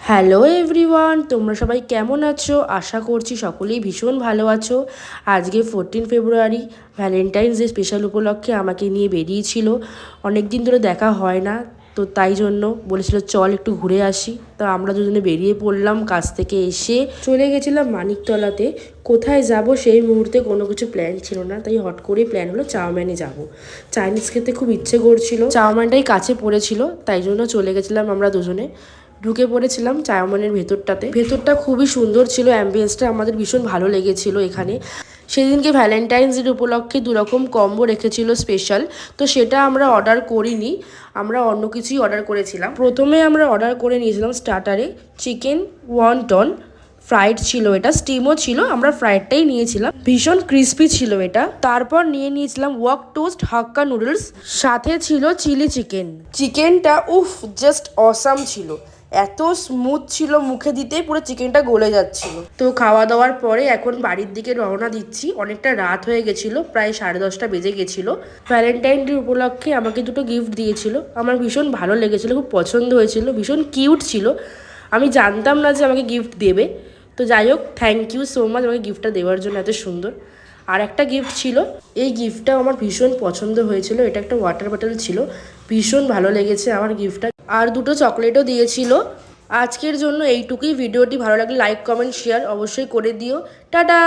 Hello everyone, তোমরা সবাই কেমন আছো? আশা করছি সকলেই ভীষণ ভালো আছো। আজকে 14 ফেব্রুয়ারি, ভ্যালেন্টাইন্স ডে স্পেশাল উপলক্ষে আমাকে নিয়ে বেরিয়েছিল। অনেক দিন ধরে দেখা হয় না, তো তাই জন্য বলেছিল চল একটু ঘুরে আসি। তো আমরা দুজনে বেরিয়ে পড়লাম। কাজ থেকে এসে চলে গেছিলাম মানিকতলাতে। কোথায় যাব সেই মুহূর্তে কোনো কিছু প্ল্যান ছিল না, তাই হট করে প্ল্যান হলো চাউমিনে যাব। চাইনিজ খেতে খুব ইচ্ছে করছিল, চাউমিনটাই কাছে পড়েছিল, তাই জন্য চলে গেছিলাম আমরা দুজনে। ঢুকে পড়েছিলাম চাউমিনের ভেতরটাতে। ভেতরটা খুবই সুন্দর ছিল, অ্যাম্বিয়েন্সটা আমাদের ভীষণ ভালো লেগেছিল এখানে। সেদিনকে ভ্যালেন্টাইন্স ডে উপলক্ষে দুরকম কম্বো রেখেছিল স্পেশাল, তো সেটা আমরা অর্ডার করিনি, আমরা অন্য কিছুই অর্ডার করেছিলাম। প্রথমে আমরা অর্ডার করে নিয়েছিলাম স্টার্টারে চিকেন ওয়ান্টন ফ্রাইড ছিল, এটা স্টিমও ছিল, আমরা ফ্রাইডটাই নিয়েছিলাম। ভীষণ ক্রিস্পি ছিল এটা। তারপর নিয়েছিলাম ওয়াক টোস্ট হাক্কা নুডলস, সাথে ছিল চিলি চিকেন। চিকেনটা জাস্ট অসাম ছিল, এত স্মুথ ছিল, মুখে দিতেই পুরো চিকেনটা গলে যাচ্ছিল। তো খাওয়া দাওয়ার পরে এখন বাড়ির দিকে রওনা দিচ্ছি। অনেকটা রাত হয়ে গেছিলো, প্রায় 10:30 বেজে গেছিলো। ভ্যালেন্টাইন ডে উপলক্ষে আমাকে দুটো গিফট দিয়েছিল, আমার ভীষণ ভালো লেগেছিলো, খুব পছন্দ হয়েছিল, ভীষণ কিউট ছিল। আমি জানতাম না যে আমাকে গিফট দেবে, তো যাই হোক, থ্যাংক ইউ সো মাচ আমাকে গিফটটা দেওয়ার জন্য, এত সুন্দর। আর একটা গিফট ছিল, এই গিফটটাও আমার ভীষণ পছন্দ হয়েছিল, এটা একটা ওয়াটার বটল ছিল, ভীষণ ভালো লেগেছে আমার গিফটটা। আর দুটো চকলেটও দিয়েছিল। আজকের জন্য এইটুকুই। ভিডিওটি ভালো লাগলে লাইক কমেন্ট শেয়ার অবশ্যই করে দিও। টাটা।